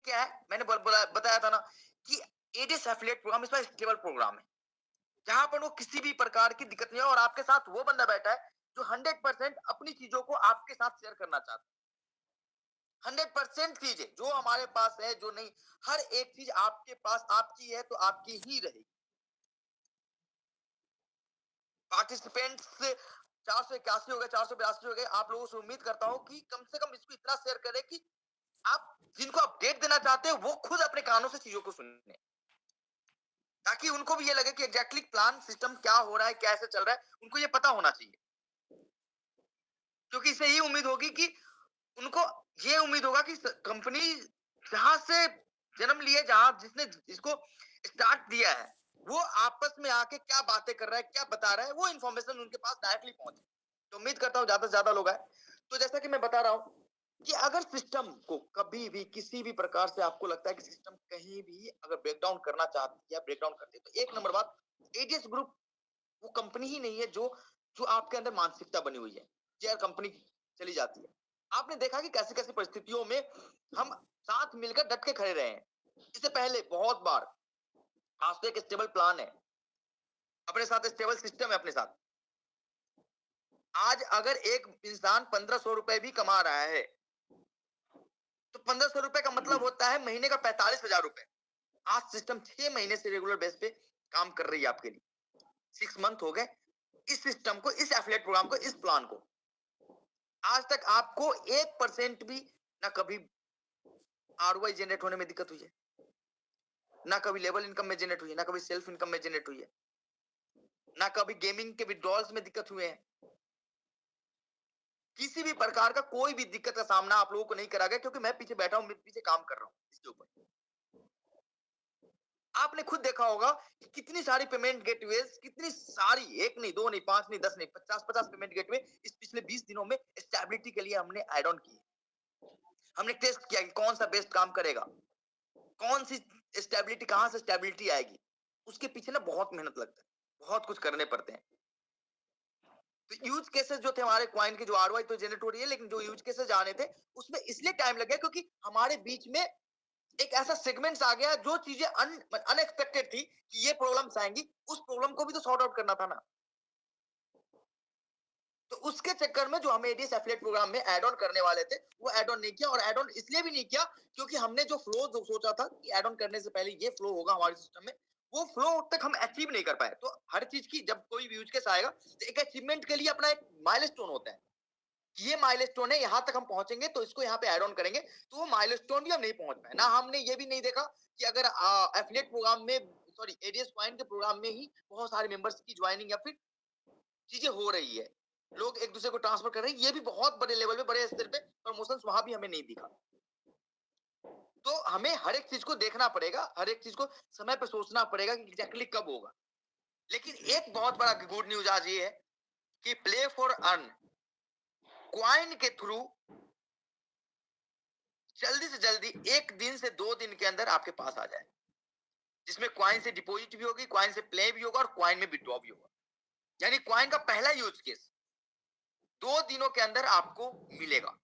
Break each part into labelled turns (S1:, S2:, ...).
S1: क्या है, मैंने बताया था ना कि एडीएस एफिलिएट प्रोग्राम इसमें स्टेबल प्रोग्राम है, जहां पर वो किसी भी प्रकार की दिक्कत नहीं है और आपके साथ वो बंदा बैठा है जो 100% अपनी चीजों को आपके साथ शेयर करना चाहता है। 100% चीजें जो हमारे पास है, जो नहीं, हर एक चीज आपके पास आपकी है तो आपकी ही रहेगी। पार्टिसिपेंट्स 481 हो गए, 482 हो गए। आप लोगों से उम्मीद करता हूं कि कम से कम इसको इतना शेयर करें कि आप जिनको अपडेट देना चाहते हैं वो खुद अपने कानों से चीजों को सुने, ताकि उनको भी ये लगे कि एग्जैक्टली प्लान सिस्टम क्या हो रहा है, कैसे चल रहा है, उनको ये पता होना चाहिए। क्योंकि इससे ये उम्मीद होगी कि उनको ये उम्मीद होगा कि कंपनी जहां से जन्म लिए, जहां जिसने इसको स्टार्ट दिया है, वो आपस में आके क्या बातें कर रहा है, क्या बता रहा है, वो इन्फॉर्मेशन उनके पास डायरेक्टली पहुंचे। तो उम्मीद करता हूँ ज्यादा से ज्यादा लोग आए। तो जैसा कि मैं बता रहा हूँ कि अगर सिस्टम को कभी भी किसी भी प्रकार से आपको लगता है कि सिस्टम कहीं भी अगर ब्रेकडाउन करना चाहती है या ब्रेकडाउन करती है, तो एक नंबर बात, एडीएस ग्रुप वो कंपनी ही नहीं है जो जो आपके अंदर मानसिकता बनी हुई है कि कंपनी चली जाती है। आपने देखा कि कैसी कैसी परिस्थितियों में हम साथ मिलकर डट के खड़े रहे हैं। इससे पहले बहुत बार आज तो एक स्टेबल प्लान है अपने साथ, स्टेबल सिस्टम है अपने साथ। आज अगर एक इंसान 1500 रुपए भी कमा रहा है तो 1500 रुपए का मतलब होता है महीने का 45,000 रुपए। आज सिस्टम 6 महीने से रेगुलर बेस पे काम कर रही है आपके लिए। 6 मंथ हो गए इस सिस्टम को, इस एफिलिएट प्रोग्राम को, इस प्लान को। आज तक आपको 1% भी ना कभी आरओआई जनरेट होने में दिक्कत हुई है, ना कभी लेवल इनकम में जनरेट हुई है, ना कभी सेल्फ इनकम में जनरेट हुई है, ना कभी गेमिंग के विड्रॉल्स में दिक्कत हुए हैं। किसी भी प्रकार का कोई भी दिक्कत का सामना आप लोगों को नहीं करा गया, क्योंकि मैं पीछे बैठा हूं, मैं पीछे काम कर रहा हूं इसके ऊपर। आपने खुद देखा होगा कि कितनी सारी पेमेंट गेटवेज, कितनी सारी, एक नहीं, दो नहीं, पांच नहीं, 10 नहीं, 50-50 पेमेंट गेटवे इस पिछले 20 दिनों में स्टेबिलिटी के लिए हमने ऐड ऑन किए। हमने टेस्ट किया कि कौन सा बेस्ट काम करेगा, कौन सी स्टेबिलिटी, कहां से स्टेबिलिटी आएगी। उसके पीछे ना बहुत मेहनत लगता है, बहुत कुछ करने पड़ते हैं। तो यूज केसेस जो थे हमारे क्वाइन के, जो आरओआई तो जनरेट हो रही है, लेकिन जो यूज केसेस आ रहे थे उसमें इसलिए टाइम लग गया क्योंकि हमारे बीच में एक ऐसा सेगमेंट्स आ गया जो चीजें अनएक्सपेक्टेड थी कि ये प्रॉब्लम्स आएंगी, उस प्रॉब्लम को भी तो सॉर्ट आउट करना था ना। तो उसके चक्कर में जो हम एडीएस एफिलिएट प्रोग्राम में ऐड ऑन करने वाले थे वो ऐड ऑन नहीं किया, और ऐड ऑन इसलिए भी नहीं किया क्योंकि हमने जो फ्लो जो सोचा था कि ऐड ऑन करने से पहले ये फ्लो होगा हमारे सिस्टम में, वो फ्लो तक हम अचीव नहीं कर पाए। तो हर चीज की जब कोई भी यूज केस आएगा तो एक अचीवमेंट के लिए अपना एक माइलस्टोन होता है कि ये माइलस्टोन है, यहां तक हम पहुंचेंगे तो इसको यहाँ पे ऐड ऑन करेंगे। तो वो माइलस्टोन भी हम नहीं पहुंच पाए ना। हमने ये भी नहीं देखा कि अगर एफिलिएट प्रोग्राम में, सॉरी, एडीएस पॉइंट के प्रोग्राम में ही बहुत सारे मेंबर्स की ज्वाइनिंग या फिर चीजें हो रही है, लोग एक दूसरे को ट्रांसफर कर रहे हैं, ये भी बहुत बड़े लेवल पे, बड़े स्तर पे प्रमोशंस वहां भी हमें नहीं दिखा। तो हमें हर एक चीज को देखना पड़ेगा, हर एक चीज को समय पे सोचना पड़ेगा कि एग्जैक्टली कब होगा। लेकिन एक बहुत बड़ा गुड न्यूज आज ये है कि प्ले फॉर अर्न क्वाइन के थ्रू जल्दी से जल्दी 1 दिन से 2 दिन के अंदर आपके पास आ जाए, जिसमें क्वाइन से डिपॉजिट भी होगी, क्वाइन से प्ले भी होगा और क्वाइन में विड्रॉ भी होगा। यानी क्वाइन का पहला यूज केस 2 दिनों के अंदर आपको मिलेगा।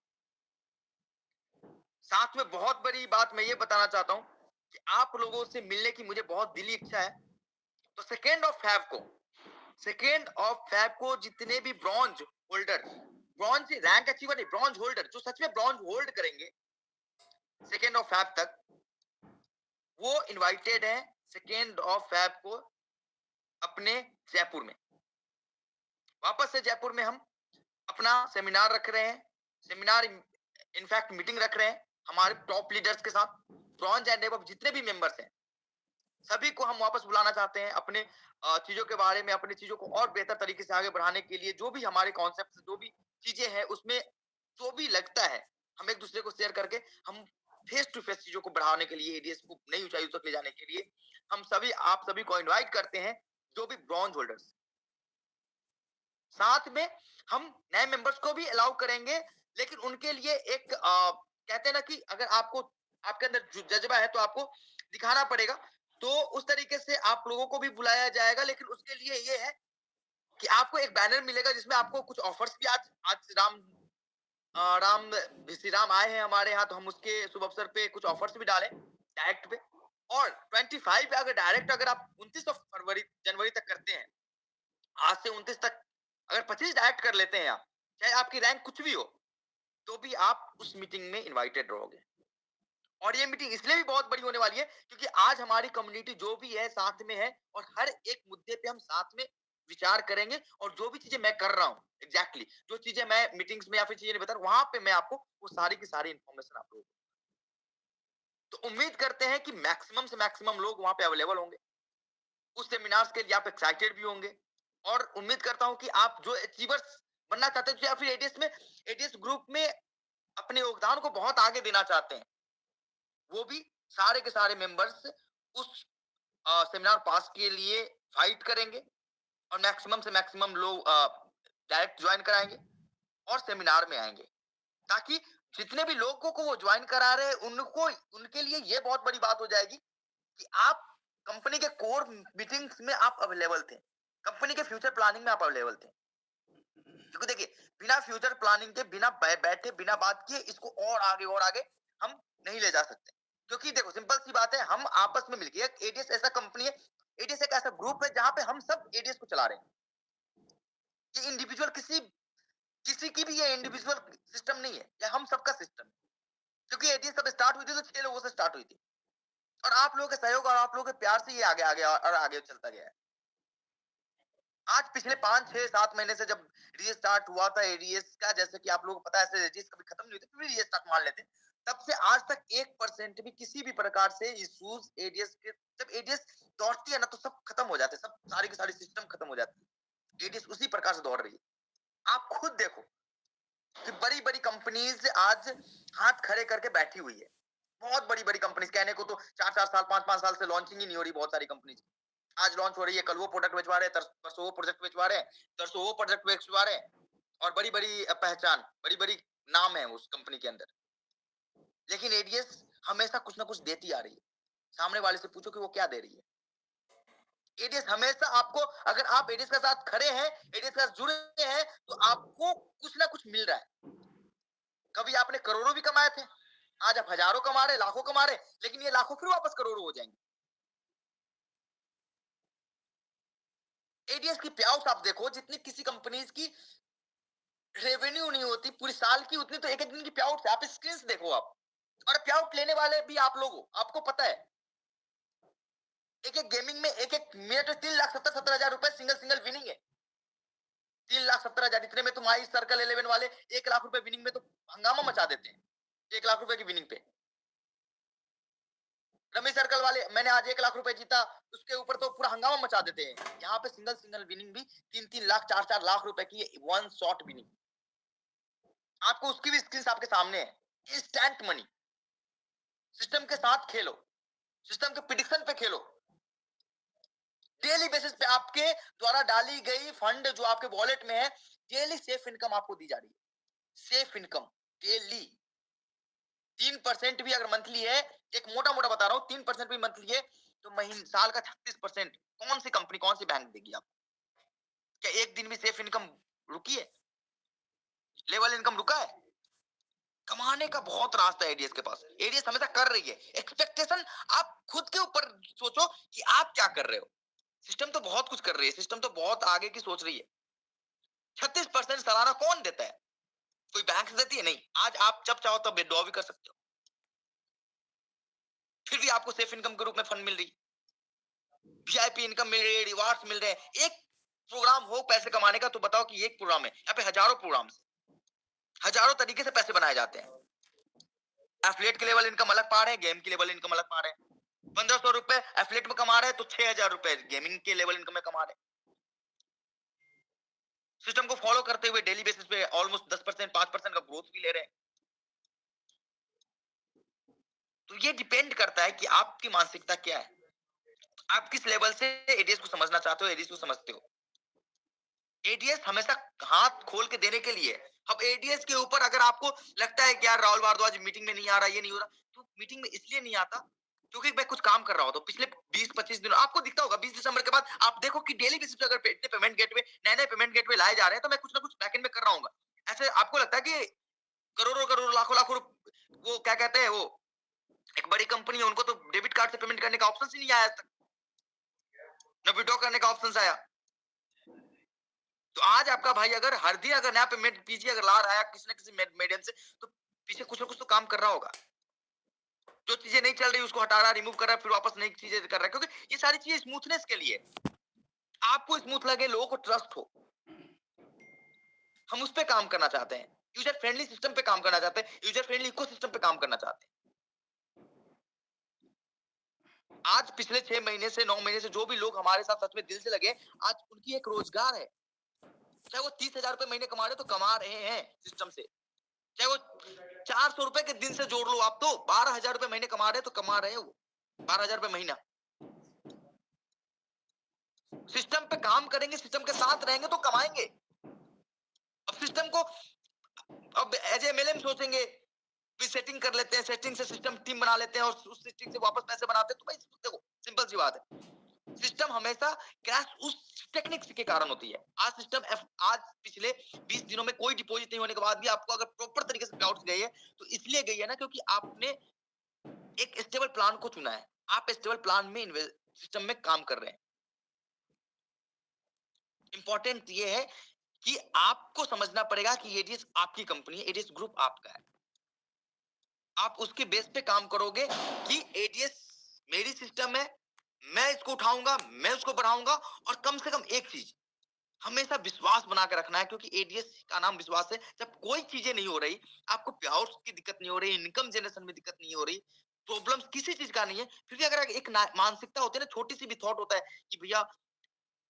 S1: साथ में बहुत बड़ी बात मैं ये बताना चाहता हूं कि आप लोगों से मिलने की मुझे बहुत दिली इच्छा है। तो सेकेंड ऑफ फैब को जितने भी bronze holder, bronze rank achiever नहीं, ब्रॉन्ज होल्डर जो सच में ब्रॉन्ज होल्ड करेंगे सेकेंड ऑफ फैब तक, वो इनवाइटेड है सेकेंड ऑफ फैब को अपने जयपुर में। वापस से जयपुर में हम अपना सेमिनार रख रहे हैं, सेमिनार इनफैक्ट मीटिंग रख रहे हैं हमारे टॉप लीडर्स के साथ। ब्रॉन्ज एंड एबव जितने भी मेंबर्स हैं सभी को हम वापस बुलाना चाहते हैं अपने चीजों के बारे में, अपनी चीजों को और बेहतर तरीके से आगे बढ़ाने के लिए। जो भी हमारे कॉन्सेप्ट, जो भी चीजें हैं उसमें जो भी लगता है हम एक दूसरे को शेयर करके हम फेस टू फेस चीजों को बढ़ाने के लिए, एडीएस को नई ऊंचाई तक ले जाने के लिए हम सभी, आप सभी को इनवाइट करते हैं, जो भी ब्रॉन्ज होल्डर्स। साथ में हम नए मेंबर्स को भी अलाउ करेंगे, लेकिन उनके लिए एक कहते हैं ना कि अगर आपको, आपके अंदर जज्बा है तो आपको दिखाना पड़ेगा। तो उस तरीके से आप लोगों को भी बुलाया जाएगा, लेकिन उसके लिए ये है कि आपको एक बैनर मिलेगा जिसमें आपको कुछ ऑफर्स भी आज आज राम राम श्री राम आए हैं हमारे यहाँ, तो हम उसके शुभ अवसर पे कुछ ऑफर्स भी डालें डायरेक्ट पे। और 25 पे अगर डायरेक्ट अगर आप 29 फरवरी जनवरी तक करते हैं, आज से 29 तक अगर 25 डायरेक्ट कर लेते हैं आप, चाहे आपकी रैंक कुछ भी हो, तो भी आप उस मीटिंग में इनवाइटेड रहोगे। और ये मीटिंग इसलिए भी बहुत बड़ी होने वाली है क्योंकि आज हमारी कम्युनिटी जो भी है साथ में है, और हर एक मुद्दे पे हम साथ में विचार करेंगे, और जो भी चीजें मैं कर रहा हूँ एग्जैक्टली जो चीजें मैं मीटिंग्स में या फिर चीजें नहीं बता रहा वहां पे मैं आपको वो सारी की सारी इन्फॉर्मेशन आप लोगों को। तो उम्मीद करते हैं कि मैक्सिमम से मैक्सिमम लोग वहां पे अवेलेबल होंगे, उस सेमिनार्स के लिए आप एक्साइटेड भी होंगे। और उम्मीद करता हूं कि आप जो अचीवर्स बनना चाहते हैं या फिर एडीएस ग्रुप में अपने योगदान को बहुत आगे देना चाहते हैं, वो भी सारे के सारे मेंबर्स उस सेमिनार पास के लिए फाइट करेंगे, और मैक्सिमम से मैक्सिमम लोग डायरेक्ट ज्वाइन कराएंगे और सेमिनार में आएंगे, ताकि जितने भी लोगों को वो ज्वाइन करा रहे हैं उनको उनके लिए ये बहुत बड़ी बात हो जाएगी कि आप कंपनी के कोर मीटिंग्स में आप अवेलेबल थे, कंपनी के फ्यूचर प्लानिंग में आप अवेलेबल थे। क्योंकि देखिए, बिना फ्यूचर प्लानिंग के, बिना बैठे, बिना बात किए इसको और आगे हम नहीं ले जा सकते। क्योंकि देखो, सिंपल सी बात है, हम आपस में मिलकर, एडीएस ऐसा कंपनी है, एडीएस एक ऐसा ग्रुप है जहां पे हम सब एडीएस को चला रहे हैं। ये इंडिविजुअल किसी किसी की भी ये इंडिविजुअल सिस्टम नहीं है, ये हम सबका सिस्टम है। क्योंकि एडीएस सब स्टार्ट हुई थी तो 6 लोगों से स्टार्ट हुई थी, और आप लोगों के सहयोग और आप लोगों के प्यार से ये आगे आगे और आगे चलता गया है। आज पिछले 5 6 7 महीने से जब रीस्टार्ट हुआ था एडीएस का, जैसे कि आप लोगों को पता है, ऐसे एडीएस कभी खत्म नहीं होते, फिर रीस्टार्ट मान लेते, तब से आज तक 1% भी किसी भी प्रकार से इश्यूज एडीएस के, जब एडीएस दौड़ती है ना तो सब खत्म हो जाते हैं, सब सारी की सारी सिस्टम खत्म हो जाती है। एडीएस उसी प्रकार से दौड़ रही है। आप खुद देखो कि बड़ी बड़ी कंपनीज आज हाथ खड़े करके बैठी हुई है। बहुत बड़ी बड़ी कंपनीज, कहने को तो 4 4 साल 5 5 साल से लॉन्चिंग ही नहीं हो रही बहुत सारी कंपनीज। आज लॉन्च हो रही है, कल वो प्रोडक्ट बेचवा रहे हैं, परसों वो प्रोजेक्ट बेचवा रहे हैं, तरसों वो प्रोजेक्ट बेचवा रहे हैं, और बड़ी बड़ी पहचान, बड़ी बड़ी नाम है उस कंपनी के अंदर। लेकिन एडीएस हमेशा कुछ ना कुछ देती आ रही है। सामने वाले से पूछो कि वो क्या दे रही है। एडीएस हमेशा आपको, अगर आप एडीएस के साथ खड़े हैं, एडीएस के साथ जुड़े हैं, तो आपको कुछ ना कुछ मिल रहा है। कभी आपने करोड़ों भी कमाए थे, आज आप हजारों कमा रहे, लाखों कमा रहे, लेकिन ये लाखों फिर वापस करोड़ों हो जाएंगे। एडीएस की प्याउस आप देखो, जितनी किसी कंपनीज की रेवेन्यू नहीं होती पूरी साल की, उतनी तो एक एक दिन की प्याउट है। आप स्क्रीन देखो आप, और प्याउट लेने वाले भी आप लोग हो, आपको पता है एक एक गेमिंग में एक एक मिनट में 3,70,70 हजार रुपए सिंगल सिंगल विनिंग है। 3,70,000 इतने में तुम्हारी सर्कल 11 वाले 1 लाख रुपए विनिंग में तो हंगामा मचा देते हैं। 1 लाख रुपए की विनिंग पे रमी सर्कल वाले, मैंने आज 1 लाख रुपए जीता, उसके ऊपर तो पूरा हंगामा मचा देते हैं। यहाँ पे सिंगल सिंगल विनिंग भी 3 3 लाख 4 4 लाख रुपए की वन शॉट विनिंग। आपको उसकी भी स्क्रीन आपके सामने है। Instant money. सिस्टम के साथ खेलो, सिस्टम के प्रिडिक्शन पे खेलो। डेली बेसिस पे आपके द्वारा डाली गई फंड जो आपके वॉलेट में है, डेली सेफ इनकम आपको दी जा रही है। सेफ इनकम डेली 3% भी अगर मंथली है, एक मोटा मोटा बता रहा हूं, 3% भी मंथली है, तो महीने साल का 36% कौन सी कंपनी, कौन सी बैंक देगी आपको? क्या एक दिन भी सेफ इनकम रुकी है? लेवल इनकम रुका है? कमाने का बहुत रास्ता है एडीएस के पास। एडीएस हमेशा कर रही है। एक्सपेक्टेशन आप खुद के ऊपर सोचो कि आप क्या कर रहे हो। सिस्टम तो बहुत कुछ कर रही है, सिस्टम तो बहुत आगे की सोच रही है। 36% सालाना कौन देता है? कोई बैंक से देती है? नहीं। आज आप जब चाहो तब विड्रॉ भी कर सकते हो, फिर भी आपको सेफ इनकम के रूप में फंड मिल रही है, वीआईपी इनकम मिल रही है, रिवार्ड्स मिल रहे हैं। एक प्रोग्राम हो पैसे कमाने का तो बताओ कि एक प्रोग्राम है, यहाँ पे हजारों प्रोग्राम, हजारों तरीके से पैसे बनाए जाते हैं। एफिलिएट के लेवल इनकम अलग पा रहे हैं, गेम की लेवल इनकम अलग पा रहे हैं। 1,500 रुपए एफिलिएट में कमा रहे हैं तो 6,000 रुपए गेमिंग के लेवल इनकम में कमा रहे हैं। सिस्टम को फॉलो करते हुए डेली बेसिस पे ऑलमोस्ट 10% 5% का ग्रोथ भी ले रहे हैं। तो ये डिपेंड करता है कि आपकी मानसिकता क्या है, आप किस लेवल से एडीएस को समझना चाहते हो, एडीएस को समझते हो। एडीएस हमेशा हाथ खोल के देने के लिए। अब एडीएस के ऊपर अगर आपको लगता है कि यार राहुल भारद्वाज मीटिंग में नहीं आ रहा, ये नहीं हो रहा, तो मीटिंग में इसलिए नहीं आता क्योंकि मैं कुछ काम कर रहा हूं। तो पिछले 20 25 दिनों आपको दिखता होगा, 20 दिसंबर के बाद आप देखो कि डेली बेसिस पे अगर पेमेंट गेटवे, नए नए पेमेंट गेटवे लाए जा रहे हैं, तो मैं कुछ ना कुछ बैकएंड में कर रहा हूँ। ऐसे आपको लगता है कि करोड़ों करोड़ों लाखों लाखों वो क्या कहते हैं वो, एक बड़ी कंपनी है, उनको तो डेबिट कार्ड से पेमेंट करने का ऑप्शन ही नहीं आया आज तक, न विड्रॉ करने का ऑप्शन आया। तो आज आपका भाई अगर हर दिन अगर नया पेमेंट पीजी अगर ला रहा है किसी न किसी मीडियम से, तो पीछे कुछ ना कुछ तो काम कर रहा होगा। जो चीजें नहीं चल रही उसको हटा रहा, रिमूव कर रहा है, फिर वापस नई चीजें कर रहा है, क्योंकि ये सारी चीजें स्मूथनेस के लिए। आपको स्मूथ लगे, लोगों को ट्रस्ट हो, हम उस पे काम करना चाहते हैं। यूजर फ्रेंडली सिस्टम पे काम करना चाहते हैं, यूजर फ्रेंडली इकोसिस्टम पे काम करना चाहते हैं। आज पिछले 6 महीने से 9 महीने से जो भी लोग हमारे साथ सच में दिल से लगे, आज उनकी एक रोजगार है। चाहे वो 30,000 रुपए महीने कमा रहे तो कमा रहे हैं सिस्टम से, चाहे वो 400 रुपए के दिन से जोड़ लो, आप तो 12,000 रुपए महीने कमा रहे तो कमा रहे हो, 12,000 रुपए महीना। सिस्टम पे काम करेंगे, सिस्टम के साथ रहेंगे तो कमाएंगे। अब सिस्टम को अब एज एमएलएम सोचेंगे, फिर सेटिंग कर लेते हैं, सेटिंग से सिस्टम टीम बना लेते हैं और उस सेटिंग से वापस पैसे बनाते हैं। तो भाई देखो सिंपल सी बात है, सिस्टम हमेशा क्रैश उस टेक्निक्स के कारण होती है। आज सिस्टम आज पिछले 20 दिनों में कोई डिपॉजिट नहीं होने के बाद भी आपको अगर प्रॉपर तरीके से पेआउट्स गई है, तो इसलिए गई है ना क्योंकि आपने एक स्टेबल प्लान को चुना है। आप स्टेबल प्लान में सिस्टम में काम कर रहे हैं। इंपॉर्टेंट ये है कि आपको समझना पड़ेगा कि एडीएस आपकी कंपनी है, एडीएस ग्रुप आपका है। आप उसके बेस पे काम करोगे कि एडीएस मेरी सिस्टम है, मैं इसको उठाऊंगा, मैं उसको बढ़ाऊंगा। और कम से कम एक चीज हमेशा विश्वास बना के रखना है, क्योंकि एडीएस का नाम विश्वास है। जब कोई चीजें नहीं हो रही, आपको पेआउट्स की दिक्कत नहीं हो रही, इनकम जनरेशन में दिक्कत नहीं हो रही, प्रॉब्लम्स किसी चीज का नहीं है, फिर भी अगर एक मानसिकता होती है ना, छोटी सी भी थॉट होता है कि भैया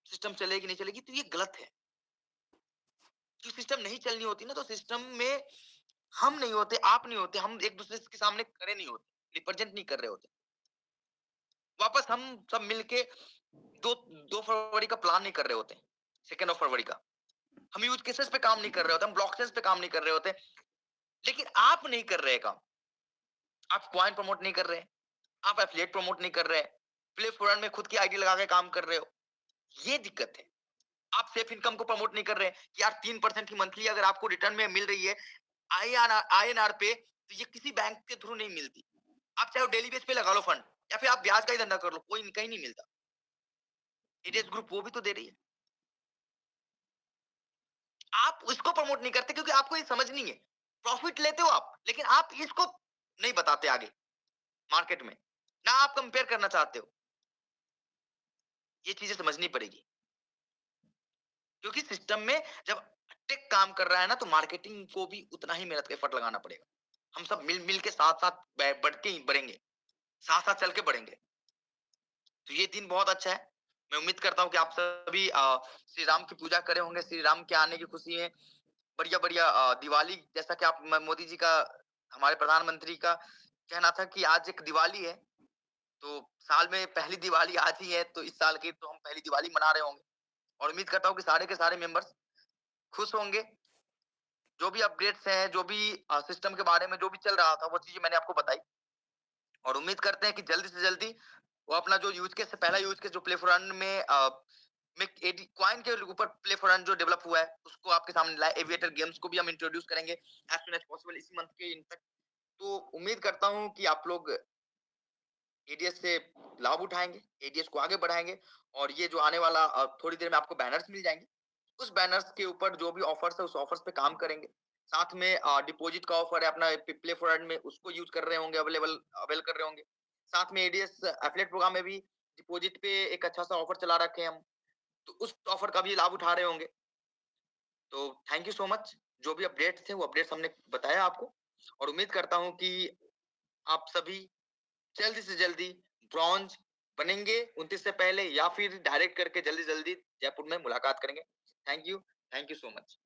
S1: सिस्टम चलेगी नहीं चलेगी, तो ये गलत है। कि सिस्टम नहीं चलनी होती ना, तो सिस्टम में हम नहीं होते, आप नहीं होते, हम एक दूसरे के सामने खड़े नहीं होते, रिप्रेजेंट नहीं कर रहे होते। वापस हम सब मिलके दो 2 फरवरी का प्लान नहीं कर रहे होते, 2 फरवरी का। हम यूज केसेस पे काम नहीं कर रहे होते, हम ब्लॉकचेन पे काम नहीं कर रहे होते। लेकिन आप नहीं कर रहे काम, आप क्वाइन प्रमोट नहीं कर रहे, आप एफिलिएट प्रमोट नहीं कर रहे, प्ले फोरम में खुद की आईडी लगा के काम कर रहे हो। ये दिक्कत है। आप सेफ इनकम को प्रमोट नहीं कर रहे कि यार 3% की मंथली अगर आपको रिटर्न में मिल रही है आईएनआर पे, तो ये किसी बैंक के थ्रू नहीं मिलती। आप चाहे डेली बेस पे लगा लो फंड, या फिर आप ब्याज का ही धंधा कर लो, कोई कहीं नहीं मिलता। एडीएस ग्रुप वो भी तो दे रही है। आप उसको प्रमोट नहीं करते क्योंकि आपको ये समझ नहीं है। प्रॉफिट लेते हो आप, लेकिन आप इसको नहीं बताते आगे मार्केट में, ना आप कंपेयर करना चाहते हो। ये चीजें समझनी पड़ेगी, क्योंकि सिस्टम में जब टेक काम कर रहा है ना, तो मार्केटिंग को भी उतना ही मेहनत का एफर्ट लगाना पड़ेगा। हम सब मिल मिल के साथ साथ बढ़ के ही बढ़ेंगे, साथ साथ चल के बढ़ेंगे। तो ये दिन बहुत अच्छा है। मैं उम्मीद करता हूँ कि आप सभी श्री राम की पूजा करे होंगे, श्री राम के आने की खुशी में बढ़िया बढ़िया दिवाली, जैसा कि आप मोदी जी का, हमारे प्रधानमंत्री का कहना था कि आज एक दिवाली है, तो साल में पहली दिवाली आज ही है, तो इस साल की तो हम पहली दिवाली मना रहे होंगे। और उम्मीद करता हूँ कि सारे के सारे मेंबर्स खुश होंगे। जो भी अपडेट्स हैं, जो भी सिस्टम के बारे में जो भी चल रहा था, वो चीजें मैंने आपको बताई। और उम्मीद करते हैं कि जल्दी से जल्दी वो अपना जो यूज केस, पहला यूज केस जो प्ले फॉर रन में क्वाइन के ऊपर प्ले फॉर रन जो डेवलप हुआ है, उसको आपके सामने लाए। एविएटर गेम्स को भी हम इंट्रोड्यूस करेंगे एज सुन एज पॉसिबल, इसी मंथ के इन तक। तो उम्मीद करता हूँ कि आप लोग एडीएस से लाभ उठाएंगे, एडीएस को आगे बढ़ाएंगे। और ये जो आने वाला थोड़ी देर में आपको बैनर्स मिल जाएंगे, उस बैनर्स के ऊपर जो भी ऑफर्स है उस ऑफर्स पे काम करेंगे। साथ में डिपॉजिट का ऑफर है अपना प्ले फॉर में, उसको यूज कर रहे होंगे, अवेल कर रहे होंगे। साथ में एडीएस एफिलिएट प्रोग्राम में भी डिपॉजिट पे एक अच्छा सा ऑफर चला रखे हैं हम, तो उस ऑफर का भी लाभ उठा रहे होंगे। तो थैंक यू सो मच। जो भी अपडेट्स थे वो अपडेट्स हमने बताया आपको, और उम्मीद करता हूँ कि आप सभी जल्दी से जल्दी ब्रॉन्ज बनेंगे 29 से पहले, या फिर डायरेक्ट करके जल्दी जल्दी जयपुर में मुलाकात करेंगे। Thank you so much.